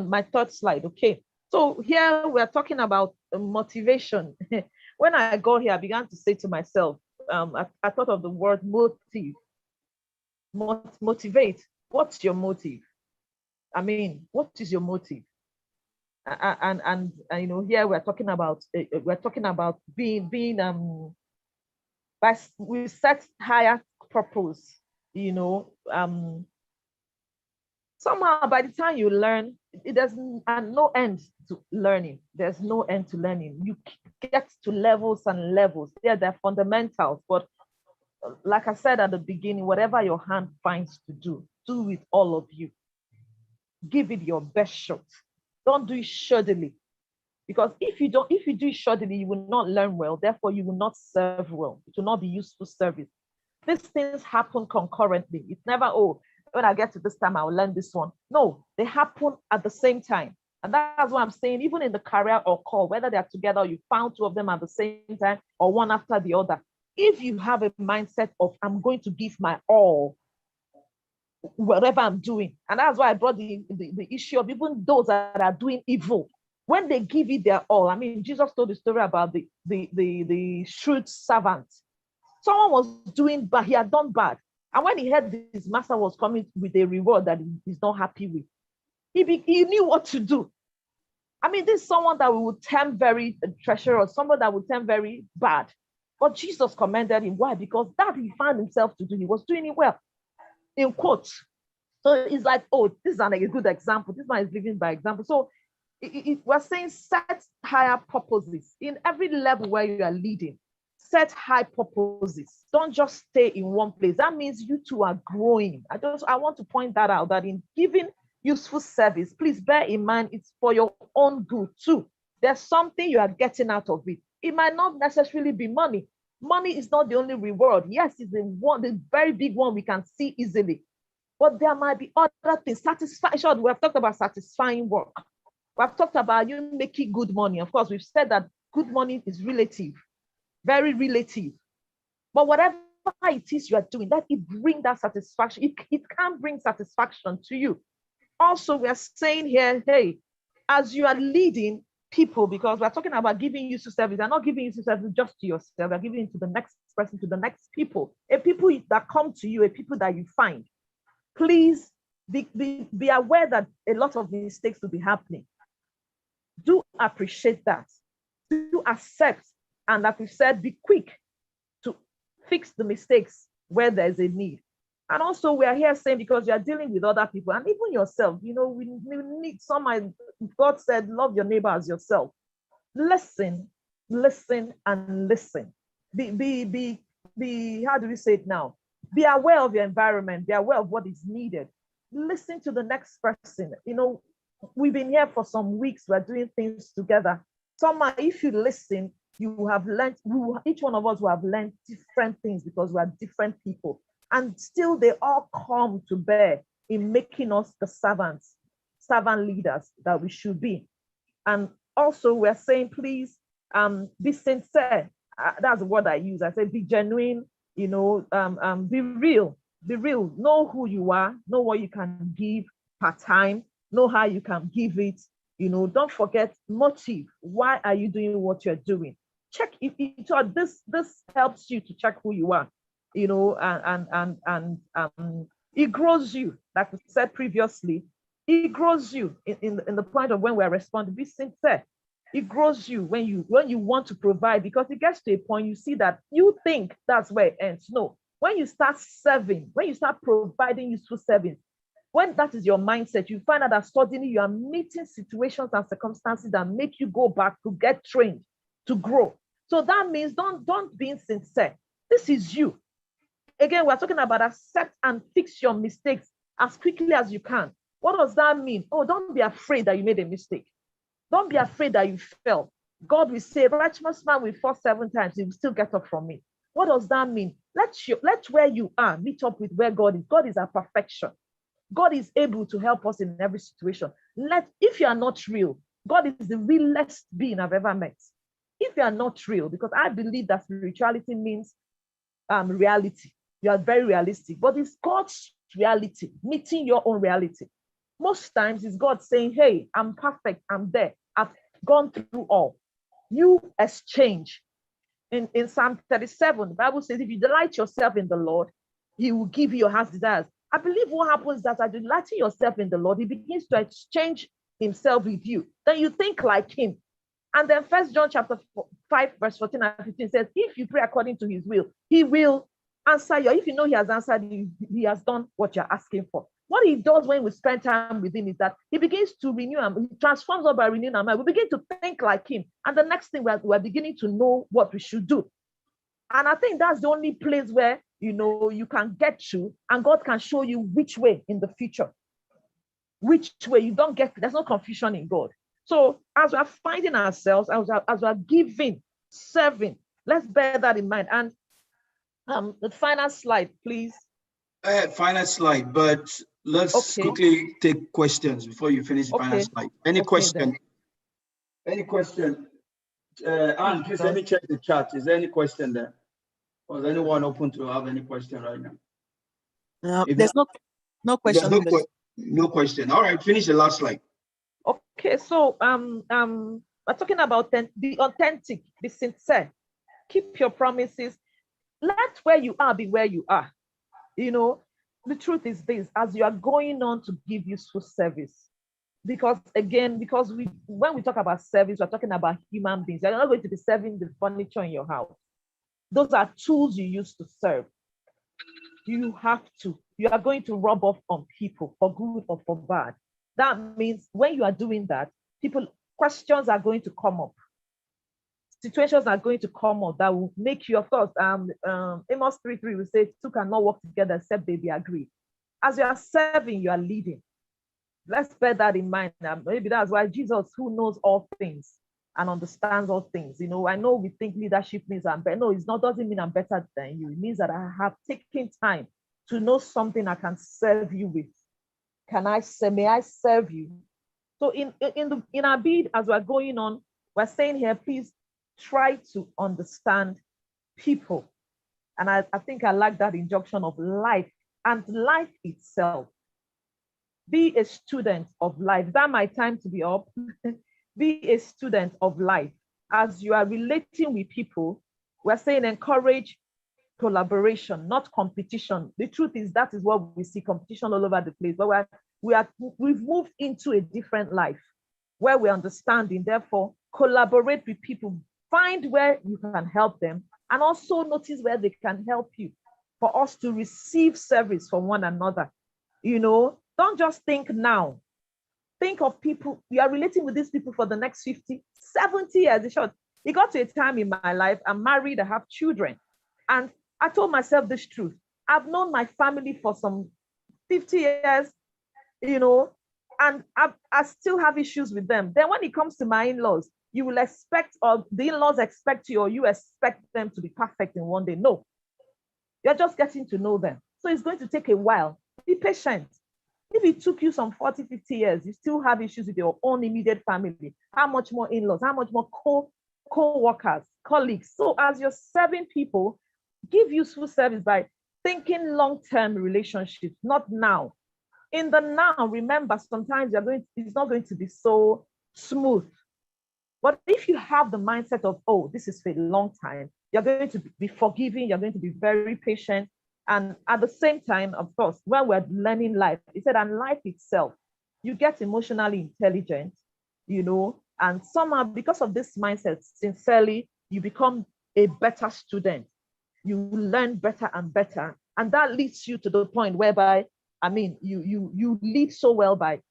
my third slide. Okay. So here we're talking about motivation. When I got here, I began to say to myself, I thought of the word motive. Motivate. What's your motive? I mean, what is your motive? And you know, here we're talking about being by we set higher purpose. You know, somehow by the time you learn, it doesn't and no end to learning. There's no end to learning. You get to levels and levels. They're fundamentals, but like I said at the beginning, whatever your hand finds to do with all of you. Give it your best shot. Don't do it shoddily. Because if you do it shoddily, you will not learn well. Therefore, you will not serve well. It will not be useful service. These things happen concurrently. It's never, oh, when I get to this time, I'll learn this one. No, they happen at the same time. And that's what I'm saying, even in the career or call, whether they're together or you found two of them at the same time or one after the other. If you have a mindset of, I'm going to give my all, whatever I'm doing. And that's why I brought the issue of even those that are doing evil. When they give it their all, I mean, Jesus told the story about the shrewd servant. Someone was doing bad, he had done bad. And when he heard his master was coming with a reward that he's not happy with, he knew what to do. I mean, this is someone that we would term very treacherous, someone that would term very bad. But Jesus commended him. Why? Because that he found himself to do, he was doing it well. In quotes. So it's like, oh, this is a good example. This man is living by example. So we're saying set higher purposes in every level where you are leading. Set high purposes. Don't just stay in one place. That means you two are growing. I want to point that out, that in giving useful service, please bear in mind it's for your own good too. There's something you are getting out of it. It might not necessarily be money. Money is not the only reward. Yes, it's the very big one we can see easily. But there might be other things. Satisfaction. We have talked about satisfying work. We have talked about you making good money. Of course, we've said that good money is relative, very relative. But whatever it is you are doing, let it bring that satisfaction. It can bring satisfaction to you. Also, we are saying here, hey, as you are leading people, because we're talking about giving useful service, they're not giving useful service just to yourself, they're giving it to the next person, to the next people, a people that come to you, a people that you find. Please be aware that a lot of mistakes will be happening. Do appreciate that. Do accept, and like we said, be quick to fix the mistakes where there's a need. And also, we are here saying, because you are dealing with other people and even yourself, you know, we need someone. God said, love your neighbor as yourself. Listen, and listen. Be how do we say it now? Be aware of your environment. Be aware of what is needed. Listen to the next person. You know, we've been here for some weeks. We're doing things together. Somehow, if you listen, you have learned. Each one of us will have learned different things because we are different people. And still, they all come to bear in making us the servant leaders that we should be. And also, we're saying, please be sincere. That's the word I use. I say, be genuine, you know, be real. Be real. Know who you are. Know what you can give per time. Know how you can give it. You know, don't forget motive. Why are you doing what you're doing? Check if this helps you to check who you are. You know, and it grows you, like we said previously, it grows you in the point of when we're responding, be sincere. It grows you when you want to provide, because it gets to a point you see that you think that's where it ends. No, when you start serving, when you start providing useful service, when that is your mindset, you find out that suddenly you are meeting situations and circumstances that make you go back to get trained, to grow. So that means don't be insincere. This is you. Again, we're talking about accept and fix your mistakes as quickly as you can. What does that mean? Oh, don't be afraid that you made a mistake. Don't be afraid that you fell. God will say, righteous man will fall 7 times, he will still get up from me. What does that mean? Let where you are meet up with where God is. God is our perfection. God is able to help us in every situation. If you are not real, God is the realest being I've ever met. If you are not real, because I believe that spirituality means reality. You are very realistic, but it's God's reality, meeting your own reality. Most times it's God saying, hey, I'm perfect, I'm there, I've gone through all. You exchange. In Psalm 37, the Bible says, if you delight yourself in the Lord, he will give you your heart's desires. I believe what happens is that as you delight yourself in the Lord, he begins to exchange himself with you. Then you think like him. And then First John chapter 5, verse 14 and 15 says, if you pray according to his will, he will answer you. If you know he has answered you, he has done what you're asking for. What he does when we spend time with him is that he begins to renew and he transforms us by renewing our mind. We begin to think like him. And the next thing we're beginning to know what we should do. And I think that's the only place where, you can get to, and God can show you which way in the future. Which way you don't get, there's no confusion in God. So as we're finding ourselves, as we're giving, serving, let's bear that in mind. And the final slide, please. Final slide, but let's quickly take questions before you finish the final slide. Any question? Any question? Anne, please let me check the chat. Is there any question there? Was anyone open to have any question right now? There's no question. No question. All right, finish the last slide. Okay, so we're talking about be authentic, be sincere, keep your promises. Let where you are be where you are. The truth is this: as you are going on to give useful service, because when we talk about service, we're talking about human beings. You're not going to be serving the furniture in your house. Those are tools you use to serve. You are going to rub off on people for good or for bad. That means when you are doing that, questions are going to come up. Situations are going to come up that will make you, of course, Amos 3:3 will say, two cannot work together except they be agreed. As you are serving, you are leading. Let's bear that in mind. Maybe that's why Jesus, who knows all things and understands all things. I know we think leadership means I'm better. No, doesn't mean I'm better than you. It means that I have taken time to know something I can serve you with. May I serve you? So in our bid, as we're going on, we're saying here, please try to understand people. And I think I like that injunction of life and life itself. Be a student of life. Is that my time to be up? Be a student of life. As you are relating with people, we're saying encourage collaboration, not competition. The truth is that is what we see, competition all over the place. But we've moved into a different life where we're understanding. Therefore, collaborate with people, find where you can help them, and also notice where they can help you for us to receive service from one another. Don't just think now. Think of people, you are relating with these people for the next 50, 70 years. It got to a time in my life, I'm married, I have children. And I told myself this truth. I've known my family for some 50 years, and I still have issues with them. Then when it comes to my in-laws, you will expect, or the in-laws expect you, or you expect them to be perfect in one day. No, you're just getting to know them. So it's going to take a while. Be patient. If it took you some 40, 50 years, you still have issues with your own immediate family. How much more in-laws? How much more co-workers, colleagues? So as you're serving people, give useful service by thinking long-term relationships, not now. In the now, remember, sometimes it's not going to be so smooth. But if you have the mindset of, oh, this is for a long time, you're going to be forgiving, you're going to be very patient. And at the same time, of course, when we're learning life, he said, and life itself, you get emotionally intelligent, and somehow because of this mindset, sincerely, you become a better student. You learn better and better. And that leads you to the point whereby, you lead so well by,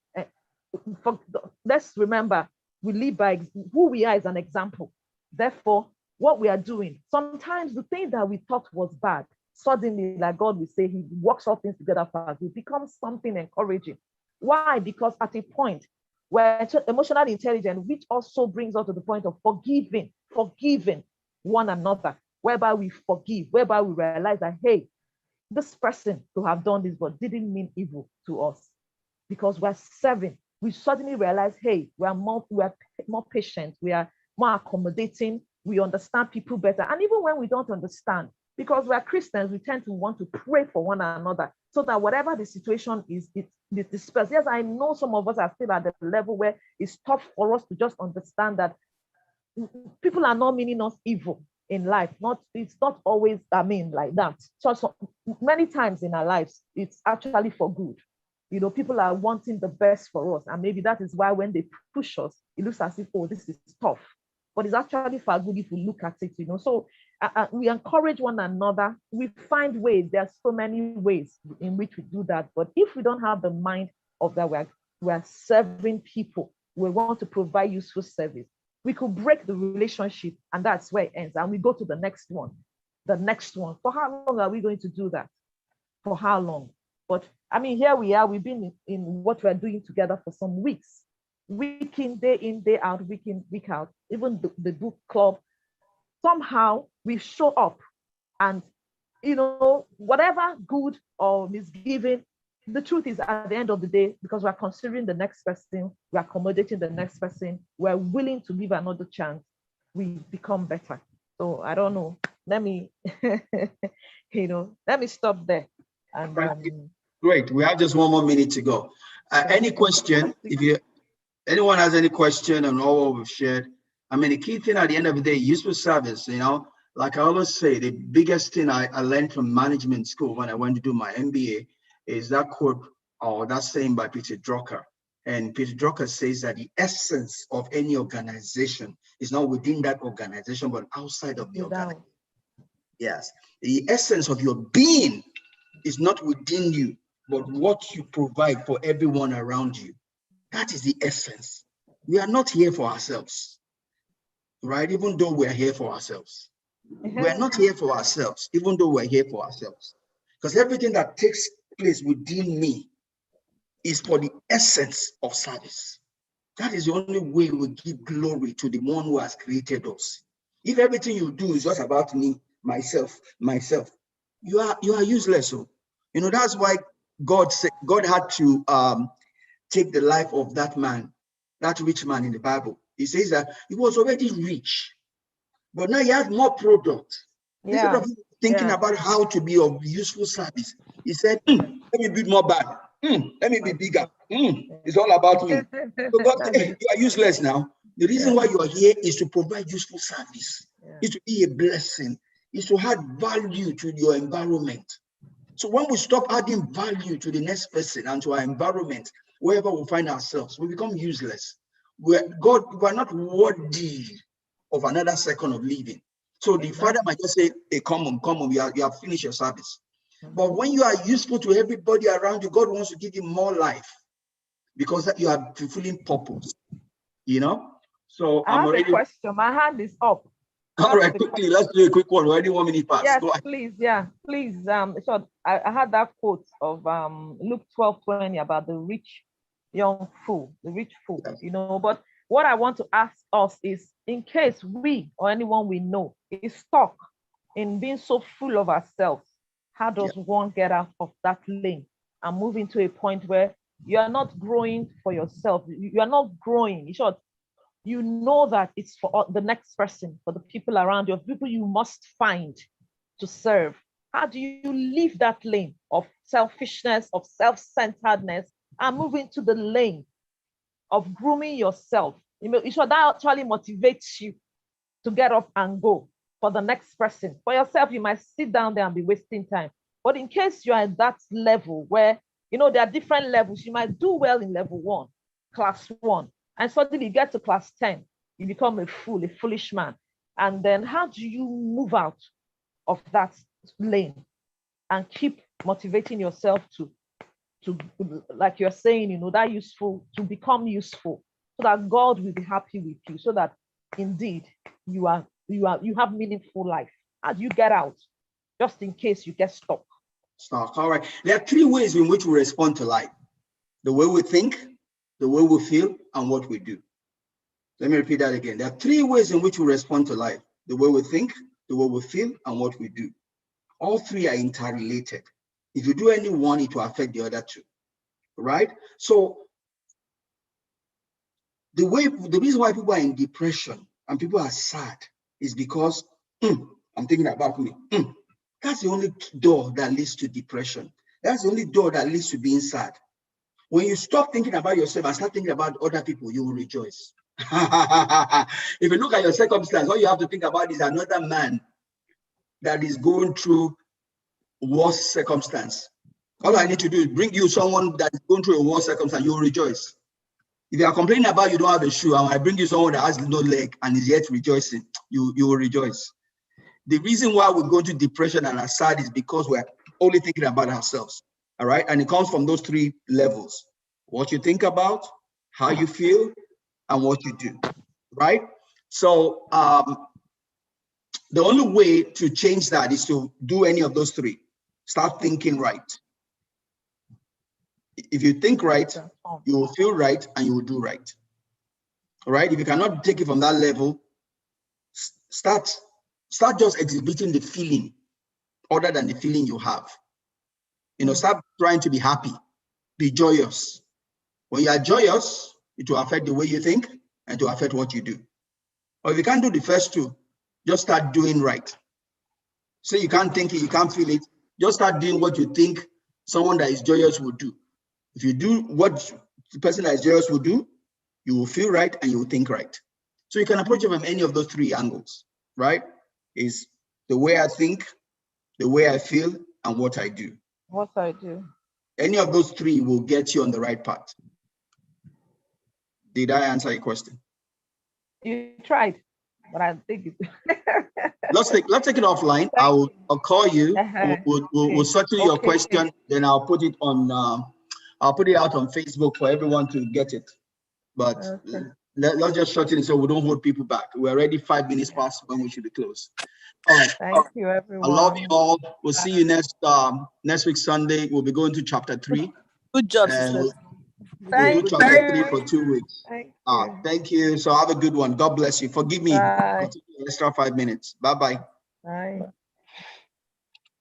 let's remember, we live by who we are as an example. Therefore, what we are doing, sometimes the thing that we thought was bad, suddenly, like God will say, he works all things together for us. It becomes something encouraging. Why? Because at a point where emotionally intelligent, which also brings us to the point of forgiving one another, whereby we forgive, whereby we realize that, hey, this person could have done this, but didn't mean evil to us. Because we're serving, we suddenly realize, hey, we are more patient, we are more accommodating, we understand people better. And even when we don't understand, because we're Christians, we tend to want to pray for one another. so that whatever the situation is, it's dispersed. Yes, I know some of us are still at the level where it's tough for us to just understand that people are not meaning us evil in life. It's not always, like that. So many times in our lives, it's actually for good. People are wanting the best for us. And maybe that is why when they push us, it looks as if, oh, this is tough. But it's actually for good if we look at it, So we encourage one another. We find ways. There are so many ways in which we do that. But if we don't have the mind of that, we're serving people. We want to provide useful service. We could break the relationship, and that's where it ends. And we go to the next one. The next one. For how long are we going to do that? For how long? But here we are. We've been in what we're doing together for some weeks. Week in, day out, week in, week out. Even the book club. Somehow we show up, and whatever good or misgiving, the truth is, at the end of the day, because we're considering the next person, we're accommodating the next person, we're willing to give another chance, we become better. So I don't know. Let me, let me stop there. And great. We have just 1 more minute to go. Any question? If anyone has any question on all what we've shared, the key thing at the end of the day, useful service. Like I always say, the biggest thing I learned from management school when I went to do my MBA is that quote or that saying by Peter Drucker. And Peter Drucker says that the essence of any organization is not within that organization, but outside of the organization. Yes. The essence of your being is not within you, but what you provide for everyone around you. That is the essence. We are not here for ourselves, right? Even though we're here for ourselves. We're not here for ourselves, even though we're here for ourselves. Because everything that takes place within me is for the essence of service. That is the only way we give glory to the one who has created us. If everything you do is just about me, myself, you are useless. So, that's why God had to take the life of that man, that rich man in the Bible. He says that he was already rich, but now he has more product. Instead of thinking about how to be of useful service, he said, let me build more bad. Let me be bigger. It's all about me. So God said, you are useless now. The reason why you are here is to provide useful service, is to be a blessing, is to add value to your environment. So when we stop adding value to the next person and to our environment, wherever we find ourselves, we become useless. We're not worthy of another second of living. So the Father might just say, hey, come on, you have finished your service. But when you are useful to everybody around you, God wants to give you more life because you are fulfilling purpose, So I have a question. My hand is up. All right, quickly, let's do a quick one. We're already 1 minute past. Yes, please. Yeah, please. So I had that quote of Luke 12:20 about the rich young fool, the rich fool, But what I want to ask us is, in case we or anyone we know is stuck in being so full of ourselves, how does one get out of that lane and move into a point where you are not growing for yourself? You are not growing. In short, you know that it's for the next person, for the people around you, people you must find to serve. How do you leave that lane of selfishness, of self-centeredness, and move into the lane of grooming yourself? That actually motivates you to get up and go for the next person. For yourself, you might sit down there and be wasting time. But in case you're at that level where, there are different levels, you might do well in level 1, class 1. And suddenly you get to class 10, you become a fool, a foolish man. And then how do you move out of that lane and keep motivating yourself to like you're saying, that useful, to become useful, so that God will be happy with you, so that indeed you have meaningful life? How do you get out, just in case you get stuck? All right. There are 3 ways in which we respond to life: the way we think, the way we feel, and what we do. Let me repeat that again. There are 3 ways in which we respond to life: the way we think, the way we feel, and what we do. All 3 are interrelated. If you do any one, it will affect the other 2, right? So the reason why people are in depression and people are sad is because I'm thinking about me. That's the only door that leads to depression. That's the only door that leads to being sad. When you stop thinking about yourself and start thinking about other people, you will rejoice. If you look at your circumstance, all you have to think about is another man that is going through worse circumstance. All I need to do is bring you someone that is going through a worse circumstance, you will rejoice. If you are complaining about you don't have a shoe, and I bring you someone that has no leg and is yet rejoicing, you will rejoice. The reason why we go into depression and are sad is because we're only thinking about ourselves. All right. And it comes from those three levels: what you think about, how you feel, and what you do. Right. So the only way to change that is to do any of those three. Start thinking right. If you think right, you will feel right and you will do right. All right. If you cannot take it from that level, start just exhibiting the feeling other than the feeling you have. Start trying to be happy, be joyous. When you are joyous, it will affect the way you think and to affect what you do. Or if you can't do the first two, just start doing right. Say you can't think it, you can't feel it, just start doing what you think someone that is joyous would do. If you do what the person that is joyous will do, you will feel right and you will think right. So you can approach it from any of those three angles, right? Is the way I think, the way I feel, and what I do. What I do. Any of those three will get you on the right path. Did I answer your question? You tried, but I think it. let's take it offline. I'll call you. We'll settle your question. Then I'll put it on. I'll put it out on Facebook for everyone to get it. But let's just shorten it so we don't hold people back. We're already 5 minutes past when we should be closed. All right. Thank you, everyone. I love you all. We'll see you next week Sunday. We'll be going to chapter 3. Good job, sister. Thank We'll do chapter 3 for 2 weeks. Thank you. So have a good one. God bless you. Forgive me. Extra 5 minutes. Bye-bye. Bye.